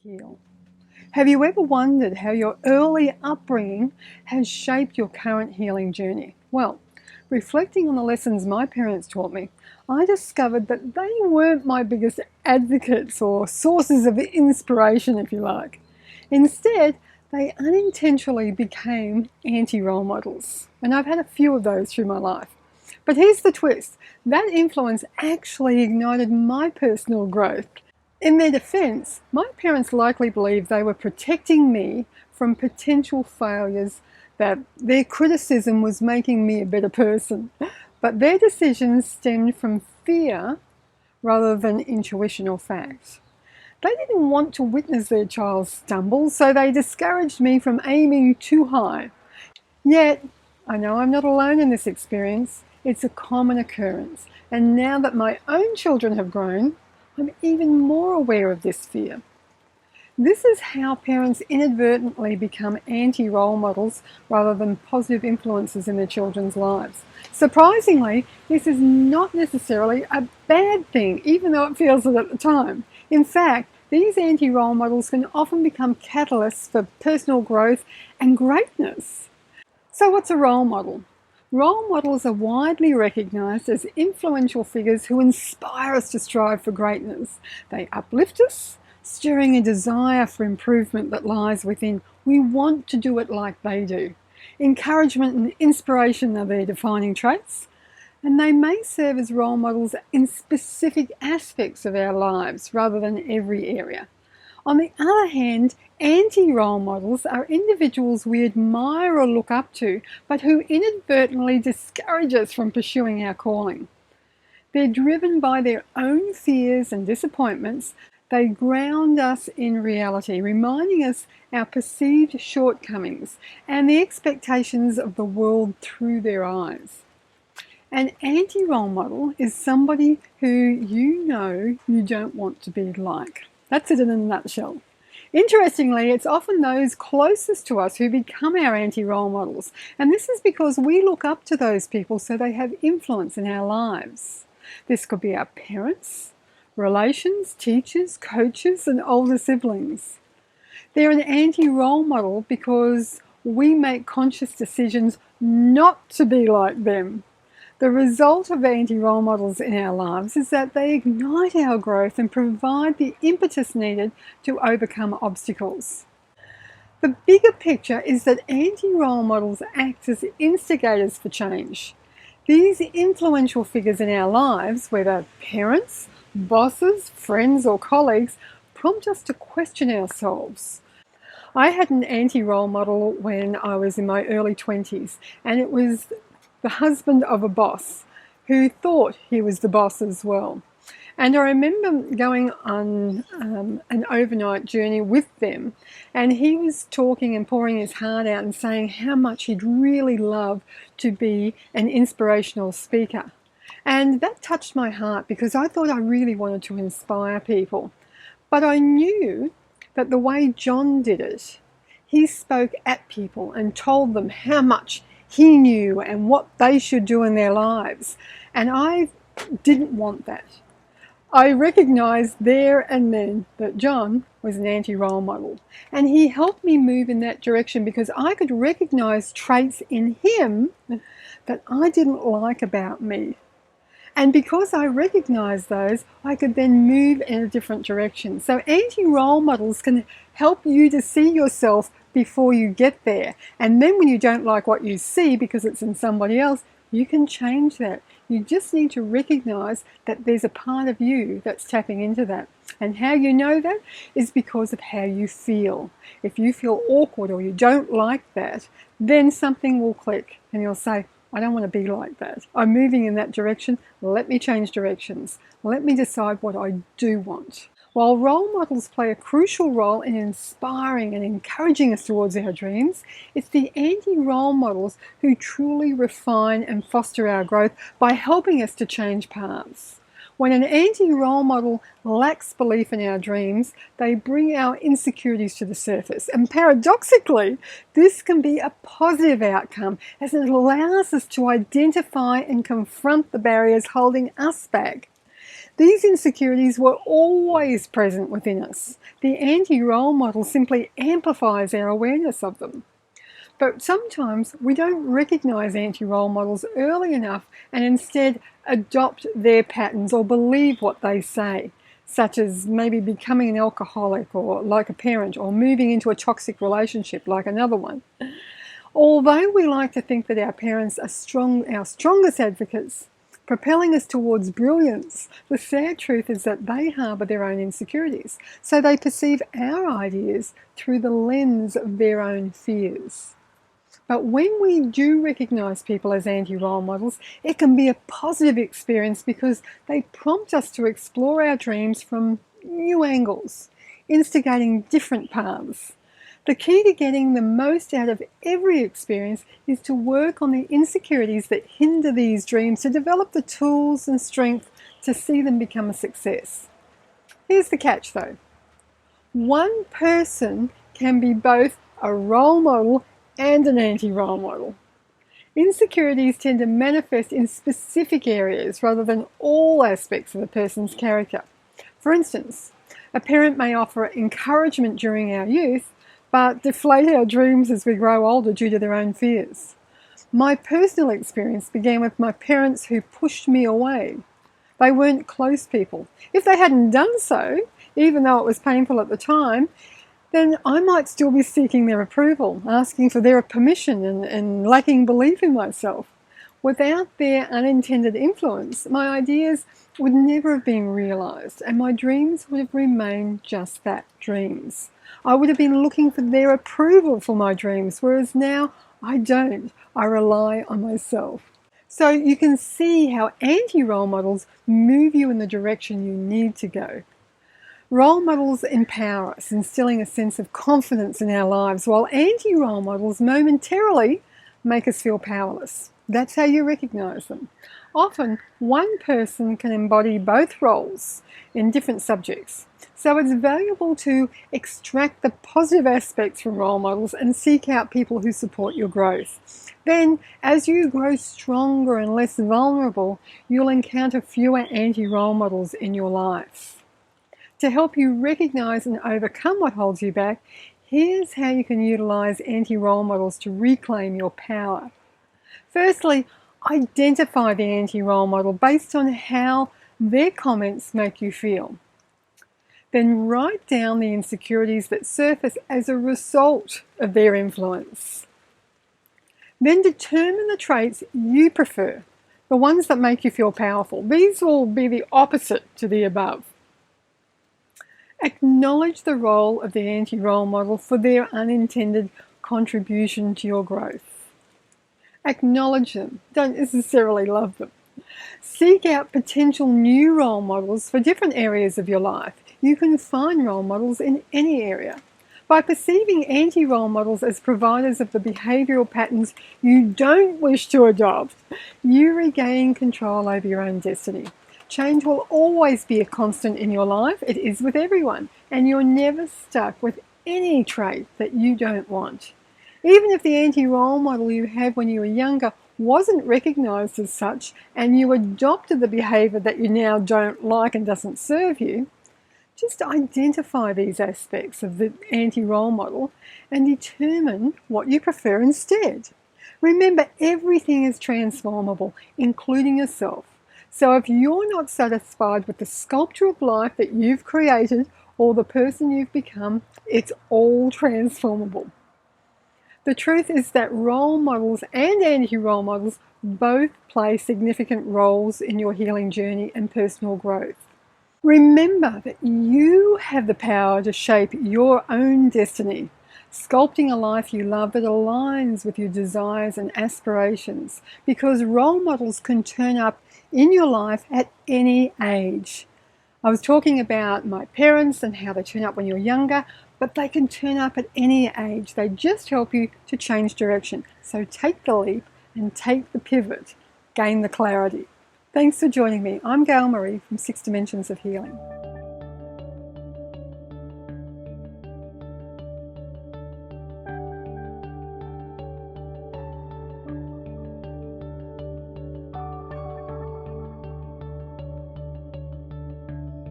Heal. Have you ever wondered how your early upbringing has shaped your current healing journey? Well, reflecting on the lessons my parents taught me, I discovered that they weren't my biggest advocates or sources of inspiration, if you like. Instead, they unintentionally became anti-role models, and I've had a few of those through my life. But here's the twist. That influence actually ignited my personal growth. In their defense, my parents likely believed they were protecting me from potential failures, that their criticism was making me a better person. But their decisions stemmed from fear rather than intuition or fact. They didn't want to witness their child stumble, so they discouraged me from aiming too high. Yet, I know I'm not alone in this experience. It's a common occurrence. And now that my own children have grown, I'm even more aware of this fear. This is how parents inadvertently become anti-role models rather than positive influences in their children's lives. Surprisingly, this is not necessarily a bad thing, even though it feels it at the time. In fact, these anti-role models can often become catalysts for personal growth and greatness. So what's a role model? Role models are widely recognised as influential figures who inspire us to strive for greatness. They uplift us, stirring a desire for improvement that lies within. We want to do it like they do. Encouragement and inspiration are their defining traits, and they may serve as role models in specific aspects of our lives rather than every area. On the other hand, anti-role models are individuals we admire or look up to, but who inadvertently discourage us from pursuing our calling. They're driven by their own fears and disappointments. They ground us in reality, reminding us our perceived shortcomings and the expectations of the world through their eyes. An anti-role model is somebody who you don't want to be like. That's it in a nutshell. Interestingly, it's often those closest to us who become our anti-role models. And this is because we look up to those people so they have influence in our lives. This could be our parents, relations, teachers, coaches, and older siblings. They're an anti-role model because we make conscious decisions not to be like them. The result of anti-role models in our lives is that they ignite our growth and provide the impetus needed to overcome obstacles. The bigger picture is that anti-role models act as instigators for change. These influential figures in our lives, whether parents, bosses, friends, or colleagues, prompt us to question ourselves. I had an anti-role model when I was in my early 20s, and it was the husband of a boss who thought he was the boss as well. And I remember going on an overnight journey with them, and he was talking and pouring his heart out and saying how much he'd really love to be an inspirational speaker. And that touched my heart because I thought I really wanted to inspire people. But I knew that the way John did it, he spoke at people and told them how much he knew and what they should do in their lives. And I didn't want that. I recognized there and then that John was an anti-role model. And he helped me move in that direction because I could recognize traits in him that I didn't like about me. And because I recognized those, I could then move in a different direction. So anti-role models can help you to see yourself before you get there. And then when you don't like what you see because it's in somebody else, you can change that. You just need to recognize that there's a part of you that's tapping into that. And how you know that is because of how you feel. If you feel awkward or you don't like that, then something will click and you'll say, I don't want to be like that. I'm moving in that direction. Let me change directions. Let me decide what I do want. While role models play a crucial role in inspiring and encouraging us towards our dreams, it's the anti-role models who truly refine and foster our growth by helping us to change paths. When an anti-role model lacks belief in our dreams, they bring our insecurities to the surface. And paradoxically, this can be a positive outcome as it allows us to identify and confront the barriers holding us back. These insecurities were always present within us. The anti-role model simply amplifies our awareness of them. But sometimes we don't recognize anti-role models early enough and instead adopt their patterns or believe what they say, such as maybe becoming an alcoholic or like a parent, or moving into a toxic relationship like another one. Although we like to think that our parents are our strongest advocates, propelling us towards brilliance, the sad truth is that they harbour their own insecurities, so they perceive our ideas through the lens of their own fears. But when we do recognise people as anti-role models, it can be a positive experience because they prompt us to explore our dreams from new angles, instigating different paths. The key to getting the most out of every experience is to work on the insecurities that hinder these dreams, to develop the tools and strength to see them become a success. Here's the catch though. One person can be both a role model and an anti-role model. Insecurities tend to manifest in specific areas rather than all aspects of a person's character. For instance, a parent may offer encouragement during our youth, but deflate our dreams as we grow older due to their own fears. My personal experience began with my parents who pushed me away. They weren't close people. If they hadn't done so, even though it was painful at the time, then I might still be seeking their approval, asking for their permission and lacking belief in myself. Without their unintended influence, my ideas would never have been realised, and my dreams would have remained just that, dreams. I would have been looking for their approval for my dreams, whereas now I don't. I rely on myself. So you can see how anti-role models move you in the direction you need to go. Role models empower us, instilling a sense of confidence in our lives, while anti-role models momentarily make us feel powerless. That's how you recognise them. Often, one person can embody both roles in different subjects. So it's valuable to extract the positive aspects from role models and seek out people who support your growth. Then, as you grow stronger and less vulnerable, you'll encounter fewer anti-role models in your life. To help you recognise and overcome what holds you back, here's how you can utilise anti-role models to reclaim your power. Firstly, identify the anti-role model based on how their comments make you feel. Then write down the insecurities that surface as a result of their influence. Then determine the traits you prefer, the ones that make you feel powerful. These will be the opposite to the above. Acknowledge the role of the anti-role model for their unintended contribution to your growth. Acknowledge them, don't necessarily love them. Seek out potential new role models for different areas of your life. You can find role models in any area. By perceiving anti-role models as providers of the behavioural patterns you don't wish to adopt, you regain control over your own destiny. Change will always be a constant in your life. It is with everyone, and you're never stuck with any trait that you don't want. Even if the anti-role model you had when you were younger wasn't recognised as such, and you adopted the behaviour that you now don't like and doesn't serve you, just identify these aspects of the anti-role model and determine what you prefer instead. Remember, everything is transformable, including yourself. So if you're not satisfied with the sculpture of life that you've created or the person you've become, it's all transformable. The truth is that role models and anti-role models both play significant roles in your healing journey and personal growth. Remember that you have the power to shape your own destiny, sculpting a life you love that aligns with your desires and aspirations, because role models can turn up in your life at any age. I was talking about my parents and how they turn up when you're younger, but they can turn up at any age. They just help you to change direction. So take the leap and take the pivot. Gain the clarity. Thanks for joining me. I'm Gail Marie from 6 Dimensions of Healing.